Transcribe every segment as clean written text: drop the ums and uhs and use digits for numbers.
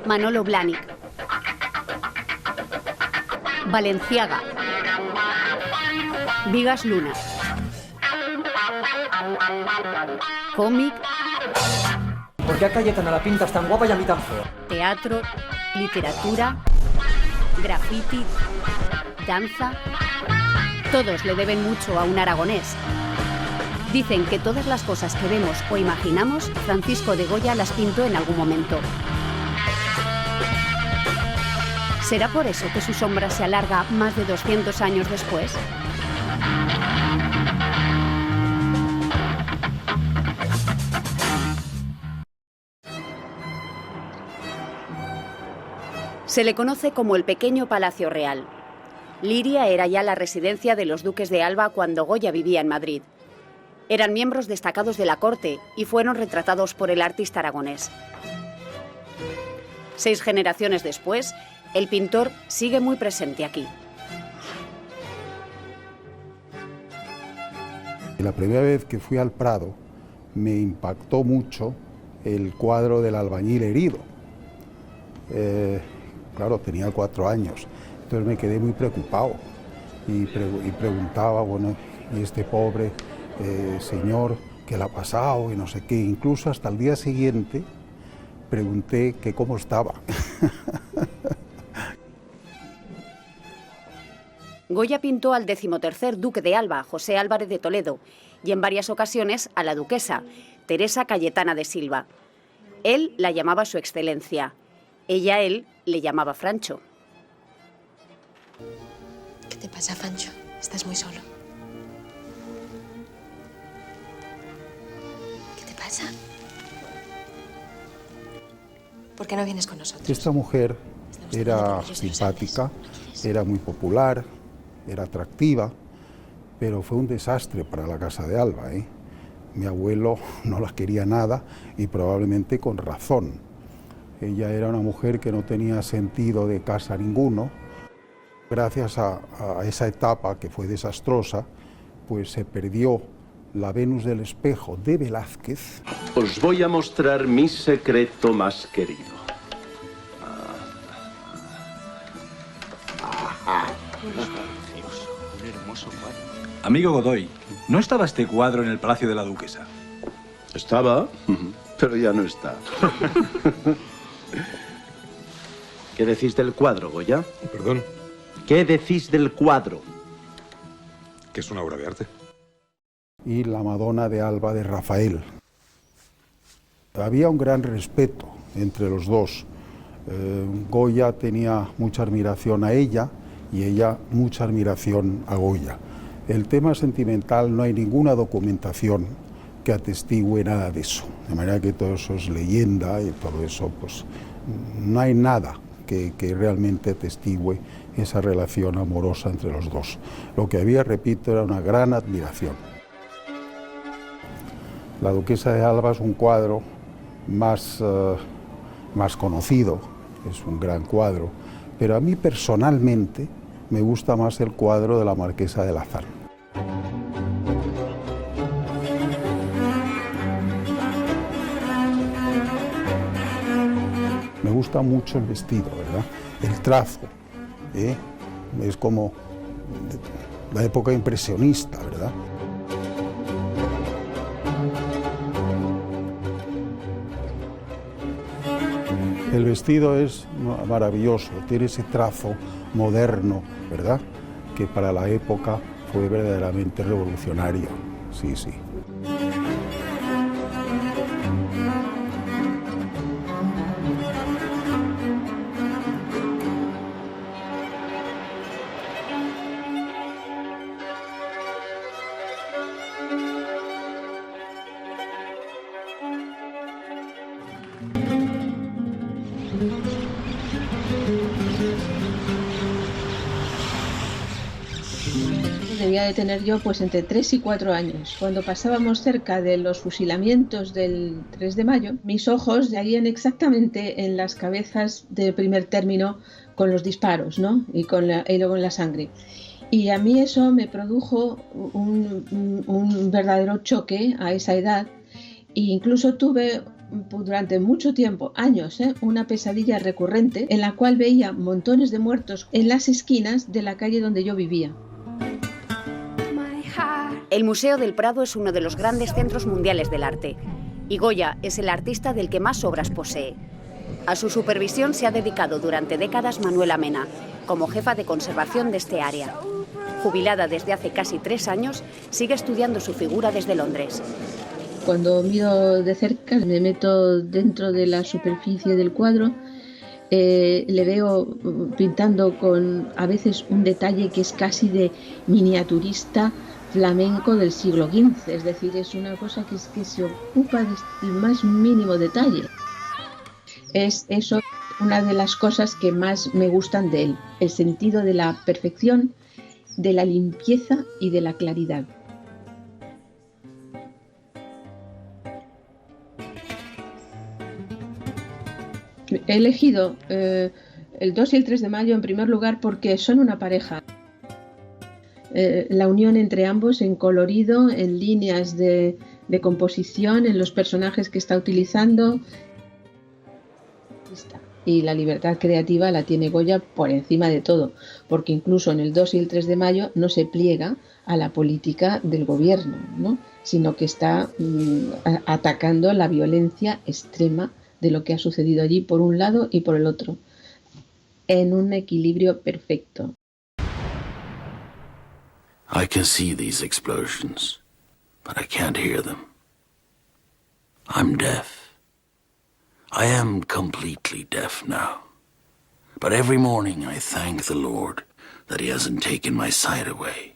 Manolo Blahnik. Balenciaga. Vigas Luna. Cómic. ¿Por qué a Cayetana la pintas tan guapa y a mí tan fea? Teatro, literatura, graffiti, danza. Todos le deben mucho a un aragonés. Dicen que todas las cosas que vemos o imaginamos, Francisco de Goya las pintó en algún momento. ¿Será por eso que su sombra se alarga más de 200 años después? Se le conoce como el Pequeño Palacio Real. Liria era ya la residencia de los duques de Alba cuando Goya vivía en Madrid. Eran miembros destacados de la corte y fueron retratados por el artista aragonés. 6 generaciones después, el pintor sigue muy presente aquí. La primera vez que fui al Prado me impactó mucho el cuadro del albañil herido. Claro, tenía 4 años, entonces me quedé muy preocupado y preguntaba, bueno, ¿y este pobre señor qué le ha pasado? Y no sé qué. Incluso hasta el día siguiente pregunté que cómo estaba. Goya pintó al 13º duque de Alba, José Álvarez de Toledo, y en varias ocasiones a la duquesa, Teresa Cayetana de Silva. Él la llamaba Su Excelencia. Ella a él le llamaba Francho. ¿Qué te pasa, Francho? Estás muy solo. ¿Qué te pasa? ¿Por qué no vienes con nosotros? Esta mujer era simpática, era muy popular, era atractiva, pero fue un desastre para la casa de Alba, ¿eh? Mi abuelo no la quería nada y probablemente con razón. Ella era una mujer que no tenía sentido de casa ninguno. Gracias a esa etapa que fue desastrosa, pues se perdió la Venus del espejo de Velázquez. Os voy a mostrar mi secreto más querido. Un hermoso cuadro. Amigo Godoy, ¿no estaba este cuadro en el Palacio de la Duquesa? Estaba, pero ya no está. ¿Qué decís del cuadro, Goya? Perdón. ¿Qué decís del cuadro? Que es una obra de arte. Y la Madonna de Alba de Rafael. Había un gran respeto entre los dos. Goya tenía mucha admiración a ella y ella mucha admiración a Goya. El tema sentimental no hay ninguna documentación que atestigue nada de eso. De manera que todo eso es leyenda y todo eso, pues no hay nada que realmente atestigue esa relación amorosa entre los dos. Lo que había, repito, era una gran admiración. La Duquesa de Alba es un cuadro más conocido, es un gran cuadro, pero a mí personalmente me gusta más el cuadro de la Marquesa de Lazán. Me gusta mucho el vestido, ¿verdad? El trazo, es como la época impresionista, ¿verdad? El vestido es maravilloso, tiene ese trazo moderno, ¿verdad? Que para la época fue verdaderamente revolucionario, sí, sí. Debía de tener yo pues entre 3 y 4 años. Cuando pasábamos cerca de los fusilamientos del 3 de mayo, mis ojos veían exactamente en las cabezas de primer término con los disparos, ¿no? Y luego en la sangre. Y a mí eso me produjo un verdadero choque a esa edad. E incluso tuve durante mucho tiempo, años, una pesadilla recurrente en la cual veía montones de muertos en las esquinas de la calle donde yo vivía. El Museo del Prado es uno de los grandes centros mundiales del arte y Goya es el artista del que más obras posee. A su supervisión se ha dedicado durante décadas Manuela Mena, como jefa de conservación de este área. Jubilada desde hace casi 3 años, sigue estudiando su figura desde Londres. Cuando miro de cerca, me meto dentro de la superficie del cuadro, le veo pintando con a veces un detalle que es casi de miniaturista flamenco del siglo XV, es decir, es una cosa que se ocupa del más mínimo detalle. Es eso una de las cosas que más me gustan de él, el sentido de la perfección, de la limpieza y de la claridad. He elegido el 2 y el 3 de mayo en primer lugar porque son una pareja. La unión entre ambos en colorido, en líneas de composición, en los personajes que está utilizando. Y la libertad creativa la tiene Goya por encima de todo, porque incluso en el 2 y el 3 de mayo no se pliega a la política del gobierno, ¿no? Sino que está atacando la violencia extrema de lo que ha sucedido allí por un lado y por el otro, en un equilibrio perfecto. I can see these explosions, but I can't hear them. I'm deaf. I am completely deaf now. But every morning I thank the Lord that He hasn't taken my sight away,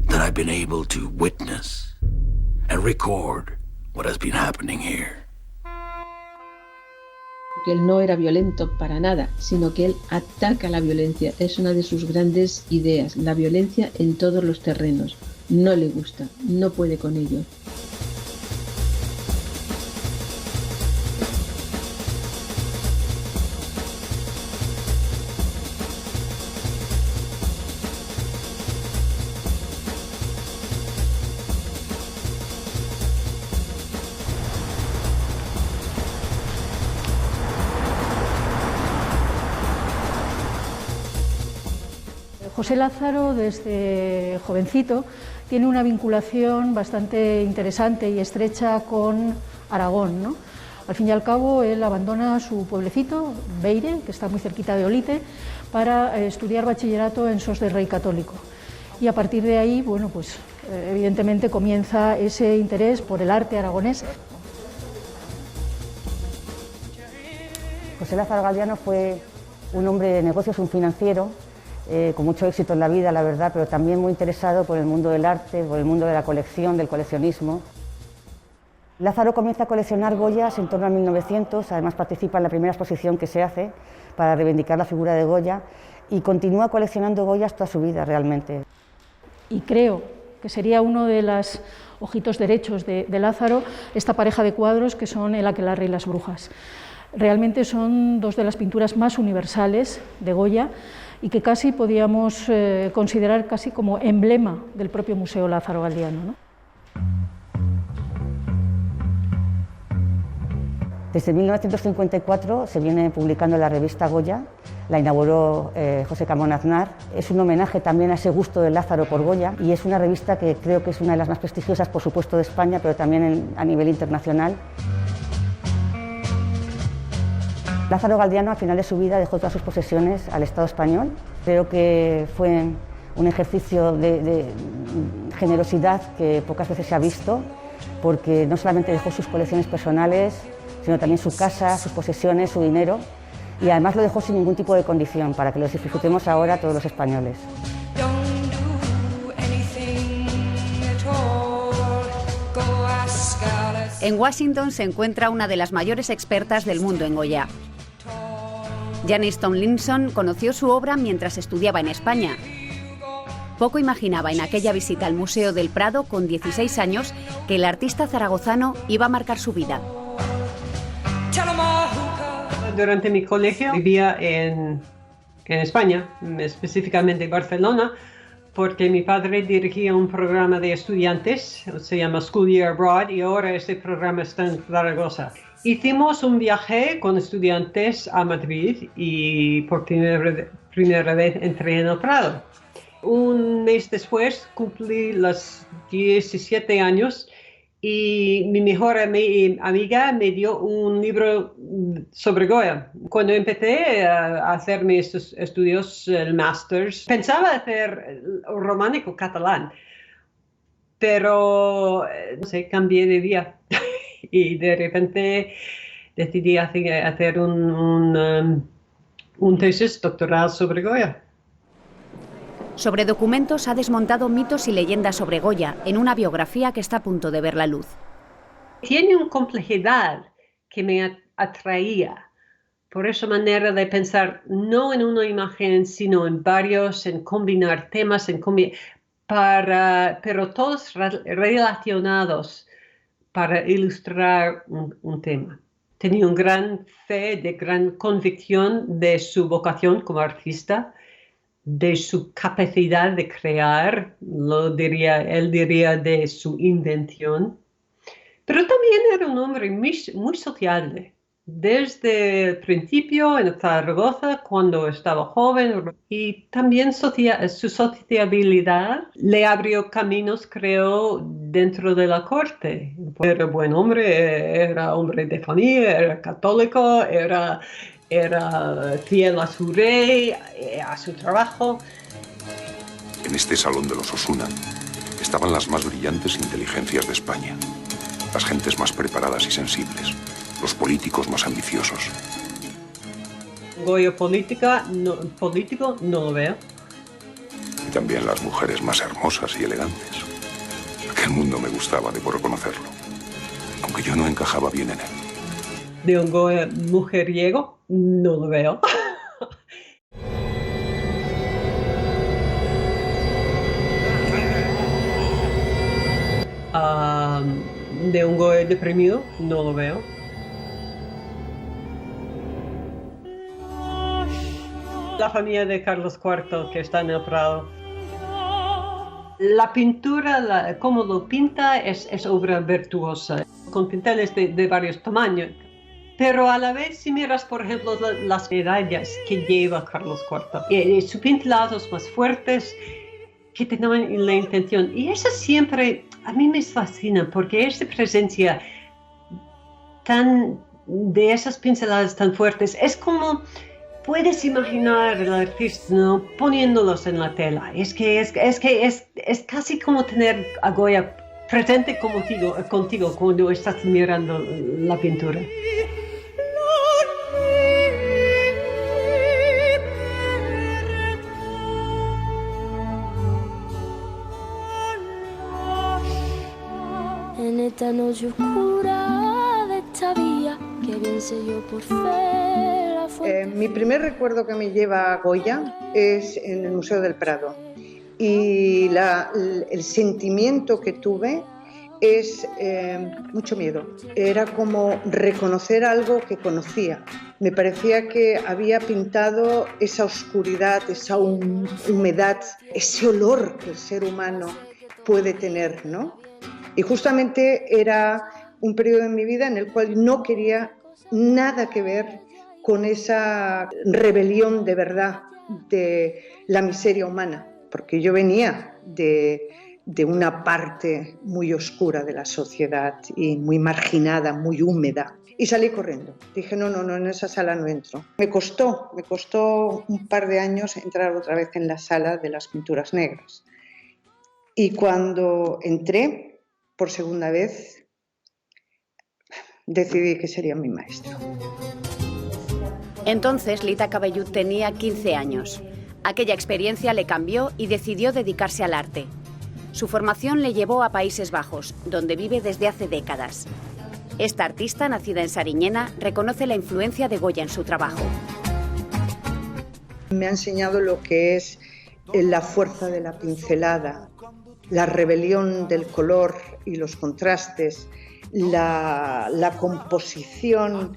that I've been able to witness and record what has been happening here. Que él no era violento para nada, sino que él ataca la violencia. Es una de sus grandes ideas, la violencia en todos los terrenos. No le gusta, no puede con ello. José Lázaro, desde jovencito, tiene una vinculación bastante interesante y estrecha con Aragón, ¿no? Al fin y al cabo, él abandona su pueblecito, Beire, que está muy cerquita de Olite, para estudiar bachillerato en Sos de Rey Católico. Y a partir de ahí, bueno, pues evidentemente comienza ese interés por el arte aragonés. José Lázaro Galdiano fue un hombre de negocios, un financiero, con mucho éxito en la vida, la verdad, pero también muy interesado por el mundo del arte, por el mundo de la colección, del coleccionismo. Lázaro comienza a coleccionar Goyas en torno a 1900, además participa en la primera exposición que se hace para reivindicar la figura de Goya y continúa coleccionando Goyas toda su vida realmente. Y creo que sería uno de los ojitos derechos de Lázaro esta pareja de cuadros que son El aquelarre y las brujas. Realmente son dos de las pinturas más universales de Goya y que casi podíamos considerar casi como emblema del propio Museo Lázaro Galdiano, ¿no? Desde 1954 se viene publicando la revista Goya, la inauguró José Camón Aznar. Es un homenaje también a ese gusto de Lázaro por Goya y es una revista que creo que es una de las más prestigiosas, por supuesto, de España, pero también a nivel internacional. Lázaro Galdiano, al final de su vida, dejó todas sus posesiones al Estado español. Creo que fue un ejercicio de generosidad que pocas veces se ha visto, porque no solamente dejó sus colecciones personales, sino también su casa, sus posesiones, su dinero, y además lo dejó sin ningún tipo de condición, para que los disfrutemos ahora todos los españoles. En Washington se encuentra una de las mayores expertas del mundo en Goya. Janice Tomlinson conoció su obra mientras estudiaba en España. Poco imaginaba en aquella visita al Museo del Prado con 16 años que el artista zaragozano iba a marcar su vida. Durante mi colegio vivía en España, específicamente Barcelona, porque mi padre dirigía un programa de estudiantes, se llama School Year Abroad, y ahora este programa está en Zaragoza. Hicimos un viaje con estudiantes a Madrid y por primera vez entré en el Prado. Un mes después cumplí los 17 años y mi mejor amiga me dio un libro sobre Goya. Cuando empecé a hacer mis estudios, el máster, pensaba hacer románico catalán, pero no sé, cambié de día y de repente decidí hacer un tesis doctoral sobre Goya. Sobre documentos ha desmontado mitos y leyendas sobre Goya en una biografía que está a punto de ver la luz. Tiene una complejidad que me atraía por esa manera de pensar no en una imagen sino en varios, en combinar temas, pero todos relacionados para ilustrar un tema. Tenía una gran fe, de gran convicción de su vocación como artista, de su capacidad de crear, él diría de su invención, pero también era un hombre muy sociable. Desde el principio en Zaragoza, cuando estaba joven, y también su sociabilidad le abrió caminos, creo, dentro de la corte. Era buen hombre, era hombre de familia, era católico, era fiel a su rey, a su trabajo. En este salón de los Osuna estaban las más brillantes inteligencias de España, las gentes más preparadas y sensibles, los políticos más ambiciosos. Goya político no lo veo. Y también las mujeres más hermosas y elegantes. Aquel mundo me gustaba, debo reconocerlo, aunque yo no encajaba bien en él. De un Goya mujeriego, no lo veo. De un Goya deprimido, no lo veo. La familia de Carlos IV que está en el Prado. La pintura, cómo lo pinta, es obra virtuosa, con pinceles de varios tamaños. Pero a la vez, si miras, por ejemplo, las medallas que lleva Carlos IV, sus pincelados más fuertes que tenían la intención. Y eso siempre a mí me fascina, porque esta presencia de esas pinceladas tan fuertes es como puedes imaginar al artista, ¿no?, poniéndolos en la tela. Es casi como tener a Goya presente contigo cuando estás mirando la pintura. En esta noche oscura de esta vía, que bien sé yo por fe la fuente. Mi primer recuerdo que me lleva a Goya es en el Museo del Prado. Y el sentimiento que tuve es mucho miedo. Era como reconocer algo que conocía. Me parecía que había pintado esa oscuridad, esa humedad, ese olor que el ser humano puede tener, ¿no? Y justamente era un periodo en mi vida en el cual no quería nada que ver con esa rebelión de verdad de la miseria humana, porque yo venía de una parte muy oscura de la sociedad y muy marginada, muy húmeda. Y salí corriendo. Dije, no, en esa sala no entro. Me costó un par de años entrar otra vez en la sala de las pinturas negras. Y cuando entré, por segunda vez, decidí que sería mi maestro. Entonces Lita Cabellut tenía 15 años. Aquella experiencia le cambió y decidió dedicarse al arte. Su formación le llevó a Países Bajos, donde vive desde hace décadas. Esta artista, nacida en Sariñena, reconoce la influencia de Goya en su trabajo. Me ha enseñado lo que es la fuerza de la pincelada, la rebelión del color y los contrastes, la composición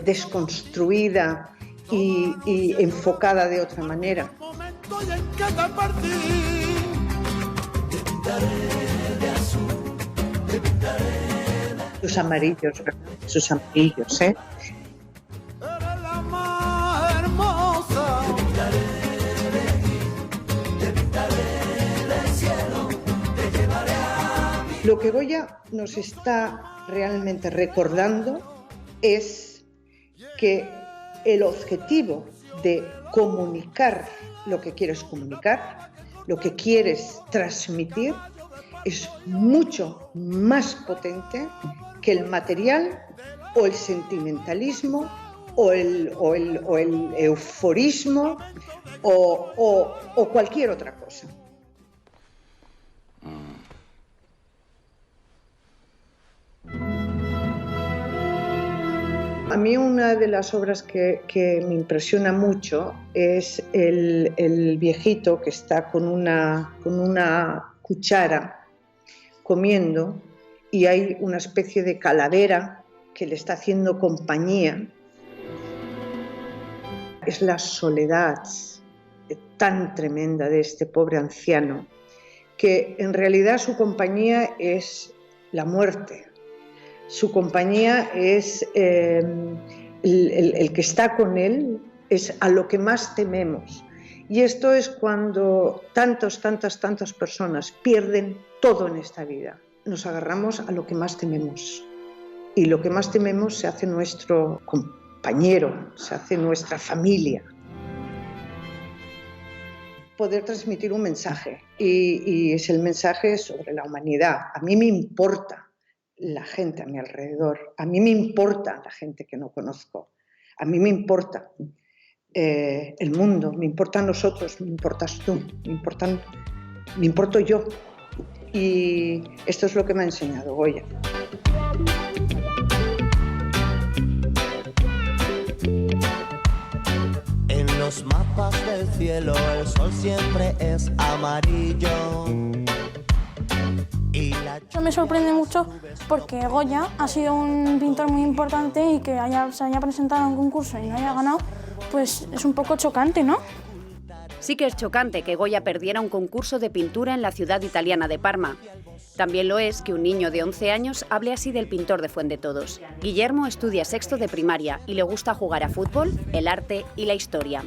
desconstruida y enfocada de otra manera. Sus amarillos, ¿verdad? Sus amarillos, ¿eh? Lo que Goya nos está realmente recordando es que el objetivo de comunicar lo que quieres comunicar, lo que quieres transmitir, es mucho más potente que el material o el sentimentalismo o el euforismo o cualquier otra cosa. A mí una de las obras que me impresiona mucho es el viejito que está con una cuchara comiendo y hay una especie de calavera que le está haciendo compañía. Es la soledad tan tremenda de este pobre anciano que en realidad su compañía es la muerte. Su compañía es el que está con él, es a lo que más tememos. Y esto es cuando tantas personas pierden todo en esta vida. Nos agarramos a lo que más tememos. Y lo que más tememos se hace nuestro compañero, se hace nuestra familia. Poder transmitir un mensaje. Y es el mensaje sobre la humanidad. A mí me importa la gente a mi alrededor, a mí me importa la gente que no conozco, a mí me importa el mundo, me importan nosotros, me importas tú, me importo yo. Y esto es lo que me ha enseñado Goya. En los mapas del cielo el sol siempre es amarillo. Eso me sorprende mucho porque Goya ha sido un pintor muy importante y que se haya presentado a un concurso y no haya ganado, pues es un poco chocante, ¿no? Sí que es chocante que Goya perdiera un concurso de pintura en la ciudad italiana de Parma. También lo es que un niño de 11 años hable así del pintor de Fuendetodos. Guillermo estudia sexto de primaria y le gusta jugar a fútbol, el arte y la historia.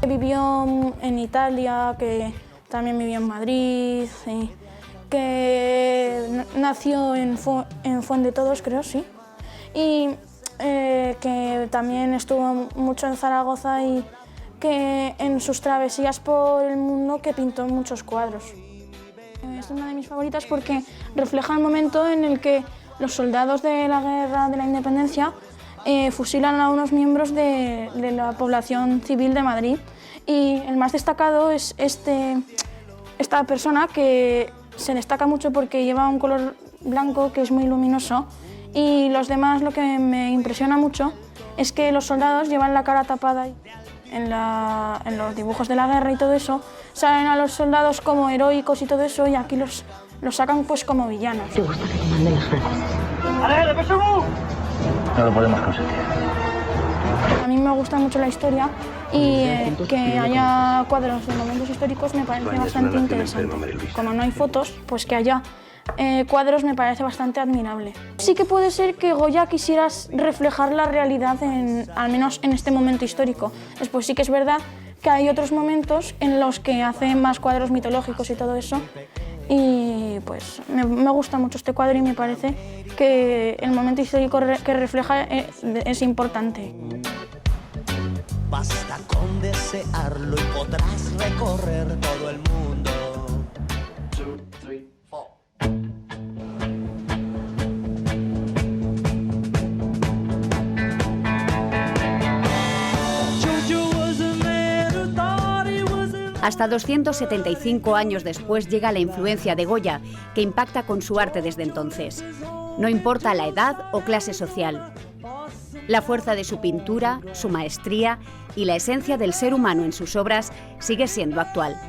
Vivió en Italia, que también vivió en Madrid, y que nació en Fuendetodos, creo, sí, y que también estuvo mucho en Zaragoza y que en sus travesías por el mundo que pintó muchos cuadros. Es una de mis favoritas porque refleja el momento en el que los soldados de la Guerra de la Independencia fusilan a unos miembros de la población civil de Madrid. Y el más destacado es esta persona que se destaca mucho porque lleva un color blanco que es muy luminoso, y los demás, lo que me impresiona mucho es que los soldados llevan la cara tapada. En los dibujos de la guerra y todo eso salen a los soldados como heroicos y todo eso, y aquí los sacan pues como villanos. ¿Te gusta que te manden las frases? No lo podemos conseguir. A mí me gusta mucho la historia y que haya cuadros de momentos históricos me parece bastante interesante. Como no hay fotos, pues que haya cuadros me parece bastante admirable. Sí que puede ser que Goya quisiera reflejar la realidad, al menos en este momento histórico. Después sí que es verdad que hay otros momentos en los que hace más cuadros mitológicos y todo eso. Y pues me gusta mucho este cuadro y me parece que el momento histórico que refleja es importante. Basta con desearlo y podrás recorrer todo el mundo. 2, 3, 4. Hasta 275 años después llega la influencia de Goya, que impacta con su arte desde entonces. No importa la edad o clase social. La fuerza de su pintura, su maestría y la esencia del ser humano en sus obras sigue siendo actual.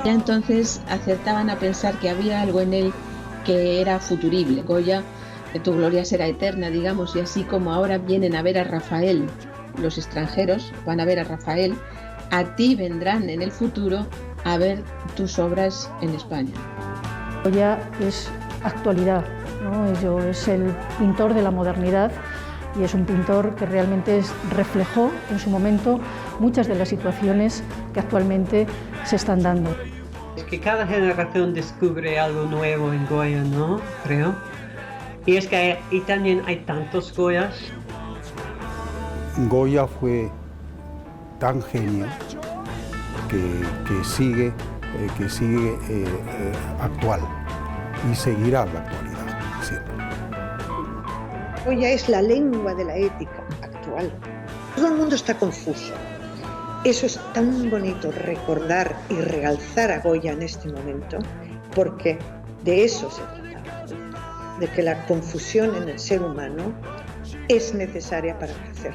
Ya entonces acertaban a pensar que había algo en él que era futurible. Goya, tu gloria será eterna, digamos, y así como ahora vienen a ver a Rafael, los extranjeros van a ver a Rafael, a ti vendrán en el futuro a ver tus obras en España. Goya es actualidad, ¿no? Es el pintor de la modernidad y es un pintor que realmente reflejó en su momento muchas de las situaciones que actualmente se están dando. Es que cada generación descubre algo nuevo en Goya, ¿no? Creo. Y es que también hay tantos Goyas. Goya fue tan genio que sigue actual y seguirá en la actualidad siempre. Goya es la lengua de la ética actual. Todo el mundo está confuso. Eso es tan bonito, recordar y realzar a Goya en este momento, porque de eso se trata, de que la confusión en el ser humano es necesaria para crecer.